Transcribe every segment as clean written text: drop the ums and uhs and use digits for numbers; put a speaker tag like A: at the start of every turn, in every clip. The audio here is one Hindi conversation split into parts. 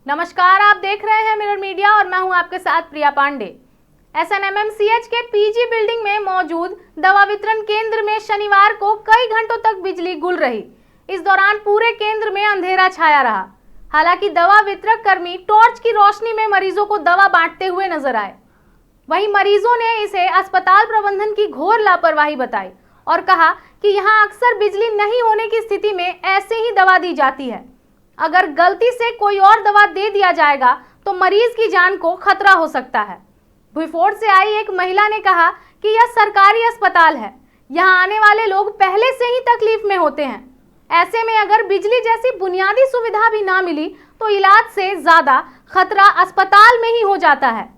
A: नमस्कार, आप देख रहे हैं मिरर मीडिया और मैं हूं आपके साथ प्रिया पांडे। एसएनएमएमसीएच के पीजी बिल्डिंग में मौजूद दवा वितरण केंद्र में शनिवार को कई घंटों तक बिजली गुल रही। इस दौरान पूरे केंद्र में अंधेरा छाया रहा। हालांकि दवा वितरक कर्मी टॉर्च की रोशनी में मरीजों को दवा बांटते हुए नजर आए। वहीं मरीजों ने इसे अस्पताल प्रबंधन की घोर लापरवाही बताई और कहा कि यहां अक्सर बिजली नहीं होने की स्थिति में ऐसे ही दवा दी जाती है। अगर गलती से कोई और दवा दे दिया जाएगा तो मरीज की जान को खतरा हो सकता है। भुईफोड़ से आई एक महिला ने कहा कि यह सरकारी अस्पताल है, यहाँ आने वाले लोग पहले से ही तकलीफ में होते हैं। ऐसे में अगर बिजली जैसी बुनियादी सुविधा भी ना मिली तो इलाज से ज्यादा खतरा अस्पताल में ही हो जाता है।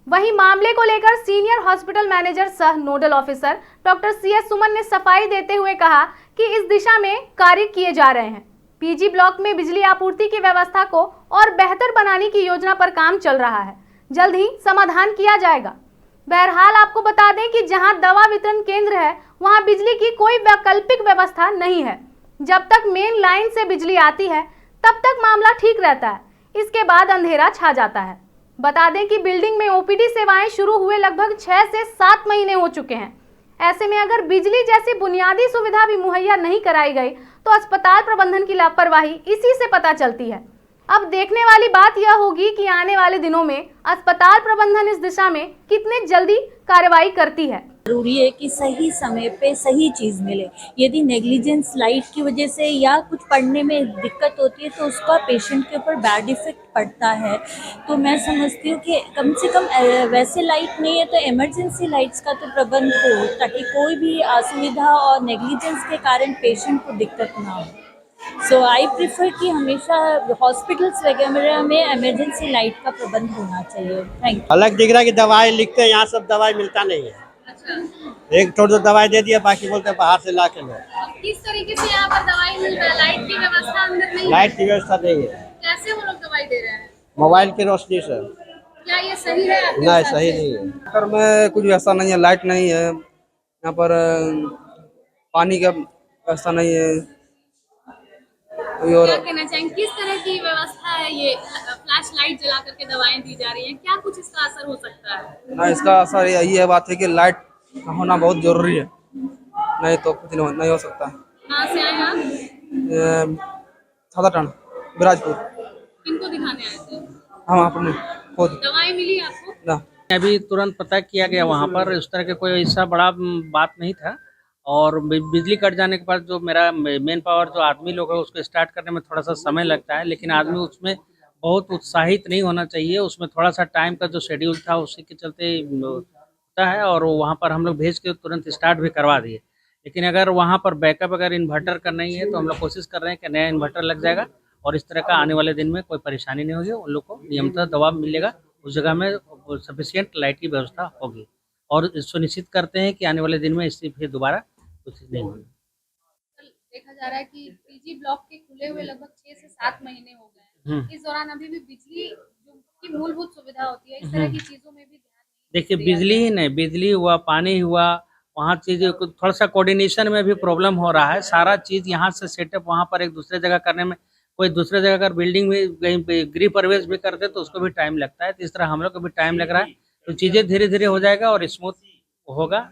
A: वहीं मामले को लेकर सीनियर हॉस्पिटल मैनेजर सह नोडल ऑफिसर डॉक्टर CS सुमन ने सफाई देते हुए कहा कि इस दिशा में कार्य किए जा रहे हैं। पीजी ब्लॉक में बिजली आपूर्ति की व्यवस्था को और बेहतर बनाने की योजना पर काम चल रहा है। जल्द ही समाधान किया जाएगा। बहरहाल आपको बता दें कि जहां दवा वितरण केंद्र है वहां बिजली की कोई वैकल्पिक व्यवस्था नहीं है। जब तक मेन लाइन से बिजली आती है तब तक मामला ठीक रहता है, इसके बाद अंधेरा छा जाता है। बता दें कि बिल्डिंग में OPD सेवाएं शुरू हुए लगभग 6 से 7 महीने हो चुके हैं। ऐसे में अगर बिजली जैसी बुनियादी सुविधा भी मुहैया नहीं कराई गई तो अस्पताल प्रबंधन की लापरवाही इसी से पता चलती है। अब देखने वाली बात यह होगी कि आने वाले दिनों में अस्पताल प्रबंधन इस दिशा में कितने जल्दी कार्रवाई करती है।
B: जरूरी है कि सही समय पे सही चीज़ मिले। यदि नेग्लिजेंस लाइट की वजह से या कुछ पढ़ने में दिक्कत होती है तो उसका पेशेंट के ऊपर बैड इफेक्ट पड़ता है। तो मैं समझती हूँ कि कम से कम वैसे लाइट नहीं है तो इमरजेंसी लाइट्स का तो प्रबंध हो, ताकि कोई भी असुविधा और नेग्लिजेंस के कारण पेशेंट को दिक्कत ना हो। सो आई प्रिफर कि हमेशा हॉस्पिटल्स वगैरह में इमरजेंसी लाइट का प्रबंध होना चाहिए। Thank you.
C: अलग दिख रहा है कि दवाई लिखते हैं, यहाँ सब दवाई मिलता नहीं है।
A: अच्छा।
C: एक थोड़ा दवाई दे दिया, बाकी बोलते हैं बाहर से ला के लो।
A: किस तरीके से यहाँ पर दवाई मिल रहा है? लाइट की व्यवस्था अंदर नहीं है।
C: लाइट की व्यवस्था नहीं है।
A: कैसे वो लोग दवाई दे रहे हैं?
C: मोबाइल की रोशनी से।
A: क्या ये सही है आपके
C: नहीं,
A: हिसाब
C: सही
A: से?
C: नहीं है।
D: घर में कुछ व्यवस्था नहीं है, लाइट नहीं है, यहाँ पर पानी का व्यवस्था नहीं है। और
A: क्या कहना चाहेंगे, किस तरह की व्यवस्था है? ये फ्लैश लाइट जला करके दवाएं दी जा रही हैं, क्या कुछ इसका असर हो सकता है?
D: ना, इसका असर यही है बात है कि लाइट होना बहुत जरूरी है, नहीं तो कुछ नहीं हो सकता।
A: कहाँ से आए आप?
D: सादाटन बिराजपुर।
A: किनको दिखाने आए थे?
D: हम अपने खुद
A: दवाई मिली आपको?
D: ना।
E: अभी तुरंत पता किया गया, वहाँ पर उस तरह के कोई ऐसा बड़ा बात नहीं था। और बिजली कट जाने के बाद जो मेरा मेन पावर जो आदमी लोग है उसको स्टार्ट करने में थोड़ा सा समय लगता है, लेकिन आदमी उसमें बहुत उत्साहित नहीं होना चाहिए। उसमें थोड़ा सा टाइम का जो शेड्यूल था उसी के चलते होता है, और वहाँ पर हम लोग भेज के तुरंत स्टार्ट भी करवा दिए। लेकिन अगर वहाँ पर बैकअप अगर इन्वर्टर का नहीं है तो हम लोग कोशिश कर रहे हैं कि नया इन्वर्टर लग जाएगा और इस तरह का आने वाले दिन में कोई परेशानी नहीं होगी। उन लोग को नियमित दवा मिलेगा, उस जगह में सफिशिएंट लाइट की व्यवस्था होगी, और सुनिश्चित करते हैं कि आने वाले दिन में इससे फिर दोबारा कुछ नहीं होगा।
A: देखा जा रहा है कि पीजी ब्लॉक के खुले हुए लगभग 6 से 7 महीने हो गए हैं। इस दौरान अभी भी बिजली जो की मूलभूत सुविधा होती है, इस तरह की चीजों में भी ध्यान नहीं
E: देखिए,
A: दिया
E: बिजली ही
A: गया।
E: नहीं, बिजली हुआ, पानी हुआ, वहाँ चीज़ें को थोड़ा सा कोऑर्डिनेशन में भी प्रॉब्लम हो रहा है। सारा चीज़ यहाँ से सेटअप वहाँ पर एक दूसरे जगह करने में, कोई दूसरे जगह अगर बिल्डिंग में कहीं पे गृह प्रवेश भी करते तो उसको भी टाइम लगता है। तो इस तरह हम लोग को भी टाइम लग रहा है, तो चीज़ें धीरे धीरे हो जाएगा और स्मूथ होगा।